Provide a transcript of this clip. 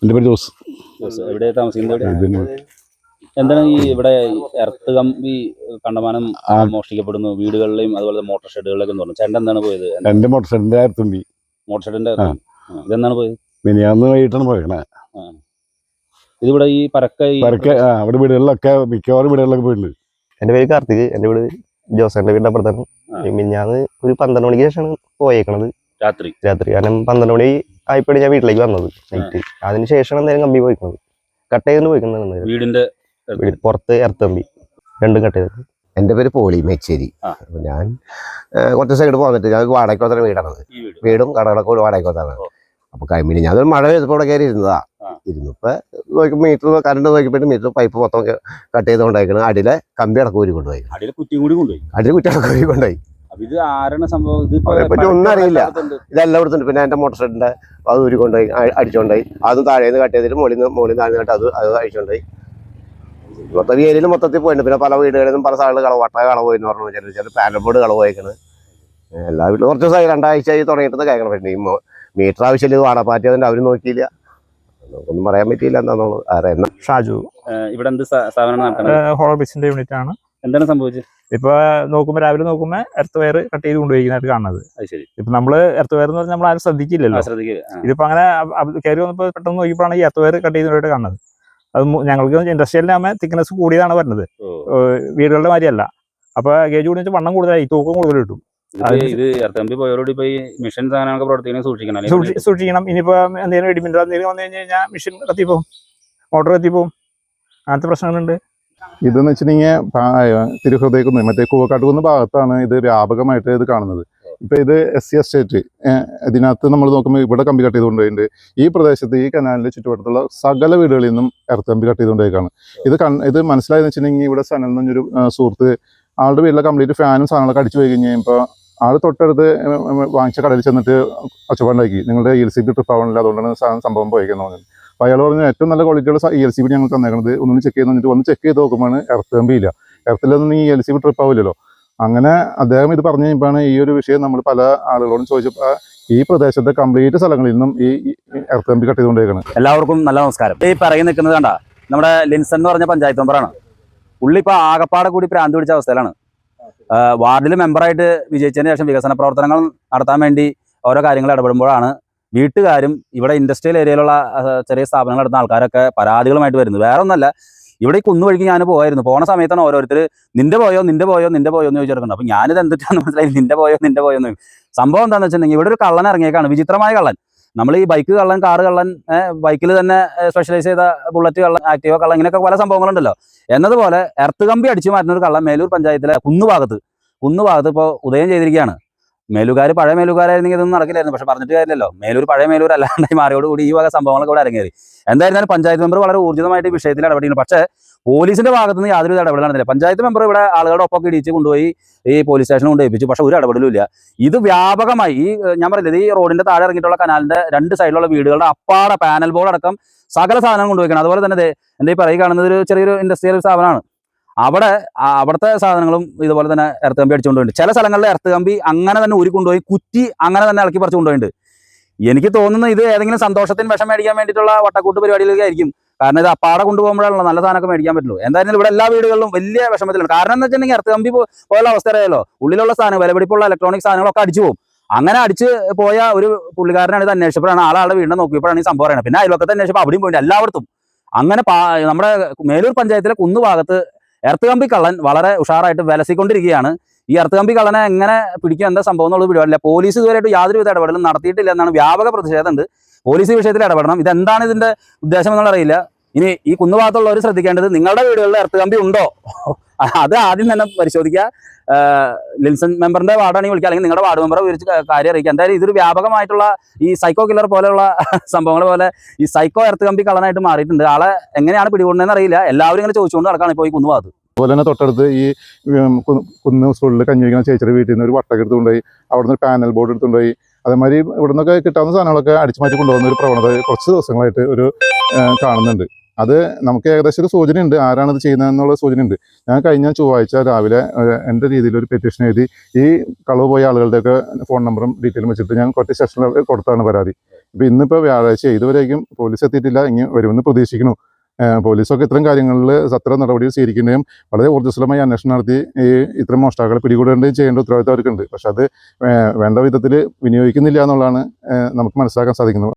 എൻ്റെ പേര് ജോസ്. എവിടെ താമസിക്കുന്നത്? എന്താണ് ഈ ഇവിടെ എർത്ത് കമ്പി കണ്ടമാനം മോഷ്ടിക്കപ്പെടുന്നു വീടുകളിലെയും അതുപോലെ മോട്ടോർ ഷെഡുകളിലൊക്കെ പറഞ്ഞു. ചേട്ടൻ എന്താണ് പോയത്? എൻ്റെ മോട്ടോർ ഷെഡിൻ്റെ എർത്തുമ്പി. മോട്ടോർ ഷെഡിന്റെ ഇതെന്താണ് പോയത്? മിനിയാന്ന് വൈകിട്ടാണ് പോയേക്കണേ. ഇതിവിടെ ഈ പരക്കെ അവിടെ വീടുകളിലൊക്കെ മിക്കവാറും വീടുകളിലൊക്കെ പോയിട്ടുണ്ട്. എൻ്റെ പേര് കാർത്തിക്. എൻ്റെ വീട് ജോസന്റെ വീടിന്റെ അപ്പുറത്താണ്. മിനിഞ്ഞാന്ന് ഒരു 12 മണിക്ക് ശേഷമാണ് പോയേക്കണത്. രാത്രി കാരണം 12 മണി ആയിപ്പോഴാണ് ഞാൻ വീട്ടിലേക്ക് വന്നത് നൈറ്റ്. അതിന് ശേഷമാണ് എന്തായാലും കമ്പി പോയിക്കുന്നത്. കട്ട് ചെയ്തിട്ട് പോയിക്കുന്നത് വീടിന്റെ പുറത്ത് എർത്തമ്പി രണ്ടും കട്ട് ചെയ്തത്. എൻ്റെ പേര് പോളി മേച്ചേരി. ഞാൻ കുറച്ച് സൈഡ് പോന്നിട്ട് ഞങ്ങൾക്ക് വാടകയ്ക്കോത്താണ് വീടാണത്. വീടും കടകളൊക്കെ വാടകയ്ക്കോത്താണ്. അപ്പൊ കഴിഞ്ഞ ഞാനൊരു മഴ പെയ്തപ്പോൾ ഇവിടെ കയറി ഇരുന്നതാ. ഇരുന്നപ്പോ നോക്കുമ്പോൾ മീറ്റർ കറണ്ട് നോക്കിയപ്പോഴും മീറ്റർ പൈപ്പ് മൊത്തം കട്ട് ചെയ്തുകൊണ്ടായിരിക്കണം. അടിയിലെ കമ്പി അടക്കം ഊരി കൊണ്ടുപോയി. അടിയിൽ കുറ്റി അടക്കം ഊരി കൊണ്ടുപോയി. അതിനെപ്പറ്റി ഒന്നും അറിയില്ല. ഇതെല്ലാം കൊടുത്തിട്ടുണ്ട്. പിന്നെ എൻ്റെ മോട്ടോർ ഷെഡിന്റെ അത് ഊരി കൊണ്ടുപോയി അടിച്ചോണ്ടായി. അതും താഴേന്ന് കട്ട് ചെയ്തിട്ട് മുകളിൽ താഴ്ന്നു കട്ട് അത് അഴിച്ചോണ്ടായി. മൊത്തം ഏരിയയിൽ മൊത്തത്തിൽ പോയിട്ടുണ്ട്. പിന്നെ പല വീടുകളിൽ നിന്നും പല സ്ഥലങ്ങളിൽ കളവ് പോയി എന്ന് പറഞ്ഞു. ചില പാനൽ ബോർഡ് കളവ് പോയിക്കണ്. എല്ലാ വീട്ടിലും കുറച്ച് ദിവസമായി 2 ആഴ്ചയായി തുടങ്ങിയിട്ട് കേൾക്കണം. പക്ഷേ ഈ മീറ്റർ ആവശ്യമില്ല, ഇത് വാടക പാറ്റി അതിൻ്റെ അവർ നോക്കിയില്ല. നമുക്കൊന്നും പറയാൻ പറ്റിയില്ല. എന്താണെന്നുള്ളത് അറിയാം. ഷാജു ഇവിടെ എന്ത് സ്ഥാപനം? ഹോളോബിക്സിന്റെ യൂണിറ്റ് ആണ്. എന്താണ് സംഭവിച്ചത്? ഇപ്പൊ നോക്കുമ്പോ രാവിലെ നോക്കുമ്പോ എർത്ത് വയർ കട്ട് ചെയ്ത് കൊണ്ടുപോയിരിക്കുന്നതായിട്ട് കാണുന്നത്. ഇപ്പൊ നമ്മള് എർത്ത് വയർ എന്ന് പറഞ്ഞാൽ നമ്മൾ ആരും ശ്രദ്ധിക്കില്ലല്ലോ. ഇതിപ്പോ അങ്ങനെ കയറി വന്നപ്പോ പെട്ടെന്ന് നോക്കിയപ്പോഴാണ് ഈ എർത്ത് വയർ കട്ട് ചെയ്തതായിട്ട് കാണുന്നത്. അത് ഞങ്ങൾക്ക് ഇൻഡസ്ട്രിയലിനാകുമ്പോൾ തിക്നെസ് കൂടിയതാണ് വരുന്നത്, വീടുകളുടെ മാതിരിയല്ല. അപ്പൊ ഗേജ് കൂടി വെച്ചാൽ വണ്ണം കൂടുതലായി, തൂക്കം കൂടുതൽ കിട്ടും. മിഷൻ സാധനങ്ങളൊക്കെ പ്രവർത്തിക്കുന്നത് സൂക്ഷിക്കണം. ഇനിയിപ്പോ എന്തെങ്കിലും റെഡിമെന്റ് എന്തെങ്കിലും വന്നു കഴിഞ്ഞാൽ മിഷൻ കത്തിപ്പോവും, മോട്ടോർ കത്തിപ്പോവും. അങ്ങനത്തെ പ്രശ്നങ്ങളുണ്ട്. ഇതെന്ന് വെച്ചിട്ടുണ്ടെങ്കിൽ തിരുഹൃദയക്കുന്ന് മറ്റേ കൂവക്കാട്ടുകുന്ന് ഭാഗത്താണ് ഇത് വ്യാപകമായിട്ട് ഇത് കാണുന്നത്. ഇപ്പൊ ഇത് SC എസ്റ്റേറ്റ്, ഇതിനകത്ത് നമ്മൾ നോക്കുമ്പോൾ ഇവിടെ കമ്പി കട്ട് ചെയ്തുകൊണ്ടുപോയിട്ടുണ്ട്. ഈ പ്രദേശത്ത് ഈ കനാലിന്റെ ചുറ്റുവട്ടത്തുള്ള സകല വീടുകളിൽ നിന്നും എർത്ത് കമ്പി കട്ട് ചെയ്തുകൊണ്ടേക്കാണ്. ഇത് മനസ്സിലായെന്ന് വെച്ചിട്ടുണ്ടെങ്കിൽ ഇവിടെ സനൽ എന്ന് പറഞ്ഞൊരു സുഹൃത്ത്, ആളുടെ വീട്ടിലെ കംപ്ലീറ്റ് ഫാനും സാധനങ്ങളൊക്കെ അടിച്ചു പോയി കഴിഞ്ഞപ്പോൾ ആൾ തൊട്ടടുത്ത് വാങ്ങിച്ച കടയിൽ ചെന്നിട്ട് ഒച്ചപ്പാടുണ്ടാക്കി, നിങ്ങളുടെ ELCB ട്രിപ്പ് ആവണില്ല, അതുകൊണ്ടാണ് സംഭവം പോയിക്കുന്നത് പറഞ്ഞു. അപ്പോൾ അയാൾ പറഞ്ഞു ഏറ്റവും നല്ല ക്വാളിറ്റിയുള്ള ELCB ഞങ്ങൾ തന്നേക്കുന്നത്, ഒന്ന് ചെക്ക് ചെയ്ത് വന്നിട്ട് വന്ന് ചെക്ക് ചെയ്ത് നോക്കുമ്പോൾ എർത്ത് കമ്പി ഇല്ല. എർത്തിലൊന്നും ഈ ELCB ട്രിപ്പ് ആവില്ലല്ലോ. അങ്ങനെ അദ്ദേഹം ഇത് പറഞ്ഞു കഴിഞ്ഞപ്പോഴാണ് ഈ ഒരു വിഷയം നമ്മൾ പല ആളുകളോടും ചോദിച്ചപ്പോൾ ഈ പ്രദേശത്തെ കംപ്ലീറ്റ് സ്ഥലങ്ങളിൽ നിന്നും ഈ എർത്ത് കമ്പി കട്ട് ചെയ്തുകൊണ്ടേക്കാണ്. എല്ലാവർക്കും നല്ല നമസ്കാരം. ഈ പറയി നിൽക്കുന്നത് കണ്ട നമ്മുടെ ലിൻസൺ എന്ന് പറഞ്ഞ പഞ്ചായത്ത് മെമ്പറാണ്. പുള്ളി ഇപ്പോൾ ആകപ്പാടെ കൂടി പ്രാന്ത് പിടിച്ച അവസ്ഥയിലാണ്. വാർഡിൽ മെമ്പറായിട്ട് വിജയിച്ചതിന് ശേഷം വികസന പ്രവർത്തനങ്ങൾ നടത്താൻ വേണ്ടി ഓരോ കാര്യങ്ങൾ ഇടപെടുമ്പോഴാണ് വീട്ടുകാരും ഇവിടെ ഇൻഡസ്ട്രിയൽ ഏരിയയിലുള്ള ചെറിയ സ്ഥാപനങ്ങൾ നടത്തുന്ന ആൾക്കാരൊക്കെ പരാതികളുമായിട്ട് വരുന്നത്. വേറെ ഒന്നല്ല, ഇവിടെ ഈ കുന്നുവഴിക്ക് ഞാൻ പോണ സമയത്താണ് ഓരോരുത്തർ നിന്റെ പോയോ എന്ന് ചോദിച്ചെടുക്കുന്നത്. അപ്പോൾ ഞാനിത് എന്തിട്ടാന്ന് മനസ്സിലായി, നിന്റെ പോയോ എന്ന്. സംഭവം എന്താണെന്ന് വെച്ചിട്ടുണ്ടെങ്കിൽ ഇവിടെ ഒരു കള്ളൻ ഇറങ്ങിയേക്കാണ്, വിചിത്രമായ കള്ളൻ. നമ്മൾ ഈ ബൈക്ക് കള്ളൻ, കാറ് കള്ളൻ, ബൈക്കിൽ തന്നെ സ്പെഷ്യലൈസ് ചെയ്ത ബുള്ളറ്റ് കള്ളൻ, ആക്റ്റീവ കള്ളൻ, ഇങ്ങനെയൊക്കെ പല സംഭവങ്ങളുണ്ടല്ലോ. എന്നതുപോലെ എർത്ത് കമ്പി അടിച്ചു മാറ്റുന്ന ഒരു കള്ളൻ മേലൂർ പഞ്ചായത്തിലെ കുന്നുഭാഗത്ത് ഇപ്പോൾ ഉദയം ചെയ്തിരിക്കുകയാണ്. പഴയ മേലുകാരായിരുന്നെങ്കിൽ ഇതൊന്നും നടക്കില്ലായിരുന്നു. പക്ഷെ പറഞ്ഞിട്ട് കാര്യമില്ലല്ലോ, മേലൂർ മേലൂർ അല്ലാണ്ടായി മാറിയോടുകൂടി ഈ വക സംഭവങ്ങളൊക്കെ ഇവിടെ ഇറങ്ങേറി. എന്തായിരുന്നാലും പഞ്ചായത്ത് മെമ്പർ വളരെ ഊർജിതമായിട്ട് ഈ വിഷയത്തിൽ ഇടപെട്ടിരുന്നു. പക്ഷേ പോലീസിന്റെ ഭാഗത്ത് നിന്ന് യാതൊരു ഇടപെടൽ നടന്നില്ല. പഞ്ചായത്ത് മെമ്പർ ഇവിടെ ആളുകളുടെ ഒപ്പം ഇടിച്ച് കൊണ്ടുപോയി ഈ പോലീസ് സ്റ്റേഷനിൽ കൊണ്ട് ഏൽപ്പിച്ചു. പക്ഷെ ഒരു ഇടപെടലും ഇല്ല. ഇത് വ്യാപകമായി ഞാൻ പറയുന്നത് ഈ റോഡിന്റെ താഴെ ഇറങ്ങിയിട്ടുള്ള കനാലിന്റെ 2 സൈഡിലുള്ള വീടുകളുടെ അപ്പാടെ പാനൽ ബോർഡ് അടക്കം സകല സാധനം കൊണ്ടുപോയിക്കണം. അതുപോലെ തന്നെ എൻ്റെ ഈ പറയി കാണുന്നത് ഒരു ചെറിയൊരു ഇൻഡസ്ട്രിയൽ സ്ഥാപനമാണ്. അവിടുത്തെ സാധനങ്ങളും ഇതുപോലെ തന്നെ എർത്ത് കമ്പി അടിച്ചുകൊണ്ടുപോയിട്ടുണ്ട്. ചില സ്ഥലങ്ങളിൽ എർത്ത് കമ്പി അങ്ങനെ തന്നെ ഊരിക്കൊണ്ടുപോയി കുറ്റി അങ്ങനെ തന്നെ ഇളക്കി പറിച്ചു കൊണ്ടുപോയിട്ടുണ്ട്. എനിക്ക് തോന്നുന്നു ഇത് ഏതെങ്കിലും സന്തോഷത്തിന് വിഷം മേടിക്കാൻ വേണ്ടിയിട്ടുള്ള വട്ടക്കൂട്ട് പരിപാടികളൊക്കെ ആയിരിക്കും. കാരണം ഇത് അപ്പാടെ കൊണ്ടുപോകുമ്പോഴാണല്ലോ നല്ല സാധനമൊക്കെ മേടിക്കാൻ പറ്റുള്ളൂ. എന്തായാലും ഇവിടെ എല്ലാ വീടുകളിലും വലിയ വിഷമത്തിലാണ്. കാരണം എന്ന് വെച്ചിട്ടുണ്ടെങ്കിൽ എർത്ത് കമ്പി പോയുള്ള അവസ്ഥ അറിയാലോ, ഉള്ളിലുള്ള സാധനം വിലപിടിപ്പുള്ള ഇലക്ട്രോണിക് സാധനങ്ങളൊക്കെ അടിച്ചു പോകും. അങ്ങനെ അടിച്ച് പോയ ഒരു പുള്ളിക്കാരനാണ് ഇത് അന്വേഷിച്ചപ്പോഴാണ് ആളുടെ വീടിനെ നോക്കിയപ്പോഴാണ് ഈ സംഭവം പറയുന്നത്. പിന്നെ അയൽവക്കത്തെ അന്വേഷിച്ചപ്പോൾ അവിടെയും പോയിട്ട് എല്ലായിടത്തും അങ്ങനെ നമ്മുടെ മേലൂർ പഞ്ചായത്തിലെ കുന്നുഭാഗത്ത് എർത്ത് കമ്പി കള്ളൻ വളരെ ഉഷാറായിട്ട് വിലസിക്കൊണ്ടിരിക്കുകയാണ്. ഈ എർത്ത് കമ്പി കള്ളനെ എങ്ങനെ പിടിക്കുക എന്താ സംഭവം എന്നുള്ളത് പിടിപാടില്ല. പോലീസ് ഇതുവരെയായിട്ട് യാതൊരുവിധ ഇടപെടലും നടത്തിയിട്ടില്ല എന്നാണ് വ്യാപക പ്രതിഷേധമുണ്ട്. പോലീസ് വിഷയത്തിൽ ഇടപെടണം. ഇതെന്താണ് ഇതിന്റെ ഉദ്ദേശം എന്നുള്ള അറിയില്ല. ഇനി ഈ കുന്നുഭാഗത്തുള്ളവർ ശ്രദ്ധിക്കേണ്ടത്, നിങ്ങളുടെ വീടുകളിൽ എർത്ത് കമ്പി ഉണ്ടോ അത് ആദ്യം തന്നെ പരിശോധിക്കുക. ലിൻസൺ മെമ്പറിന്റെ വാർഡാണെങ്കിൽ വിളിക്കുക, അല്ലെങ്കിൽ നിങ്ങളുടെ വാർഡ് മെമ്പറെ വിളിച്ച് കാര്യം അറിയിക്കുക. എന്തായാലും ഇതൊരു വ്യാപകമായിട്ടുള്ള ഈ സൈക്കോ കില്ലർ പോലെയുള്ള സംഭവങ്ങൾ പോലെ ഈ സൈക്കോ എർത്ത് കമ്പി കള്ളനായിട്ട് മാറിയിട്ടുണ്ട്. ആളെ എങ്ങനെയാണ് പിടികൂടുന്നതെന്ന് അറിയില്ല. എല്ലാവരും ഇങ്ങനെ ചോദിച്ചുകൊണ്ട് നടക്കാണ് ഇപ്പോൾ ഈ കുന്നുഭാഗത്ത്. അതുപോലെ തന്നെ തൊട്ടടുത്ത് ഈ കുന്ന് സ്കൂളിൽ കഞ്ഞി വയ്ക്കുന്ന ചേച്ചിയുടെ വീട്ടിൽ നിന്ന് ഒരു വട്ടൊക്കെ എടുത്തുകൊണ്ടുപോയി, അവിടെ നിന്ന് പാനൽ ബോർഡ് എടുത്തുകൊണ്ടുപോയി. അതേമാതിരി ഇവിടെ നിന്നൊക്കെ കിട്ടാവുന്ന സാധനങ്ങളൊക്കെ അടിച്ചു മാറ്റി കൊണ്ടുപോകുന്ന ഒരു പ്രവണത കുറച്ച് ദിവസങ്ങളായിട്ട് കാണുന്നുണ്ട്. അത് നമുക്ക് ഏകദേശം ഒരു സൂചനയുണ്ട്, ആരാണിത് ചെയ്യുന്നതെന്നുള്ള സൂചനയുണ്ട്. ഞാൻ കഴിഞ്ഞ ചൊവ്വാഴ്ച രാവിലെ എൻ്റെ രീതിയിൽ ഒരു പെറ്റീഷൻ എഴുതി ഈ കളവ് പോയ ആളുകളുടെയൊക്കെ ഫോൺ നമ്പറും ഡീറ്റെയിലും വെച്ചിട്ട് ഞാൻ കുറച്ച് സെഷനിൽ കൊടുത്താണ് പരാതി. ഇപ്പോൾ ഇന്നിപ്പോൾ വ്യാഴാഴ്ച ഇതുവരേക്കും പോലീസ് എത്തിയിട്ടില്ല, ഇനി വരുമെന്ന് പ്രതീക്ഷിക്കുന്നു. പോലീസൊക്കെ ഇത്തരം കാര്യങ്ങളിൽ സത്വര നടപടികൾ സ്വീകരിക്കുന്നതും വളരെ ഊർജ്ജസ്വലമായി അന്വേഷണം നടത്തി ഇത്തരം മോഷ്ടാക്കളെ പിടികൂടേണ്ടതും ചെയ്യേണ്ട ഉത്തരവാദിത്തം അവർക്കുണ്ട്. പക്ഷെ അത് വേണ്ട വിധത്തിൽ വിനിയോഗിക്കുന്നില്ല എന്നുള്ളതാണ് നമുക്ക് മനസ്സിലാക്കാൻ സാധിക്കുന്നത്.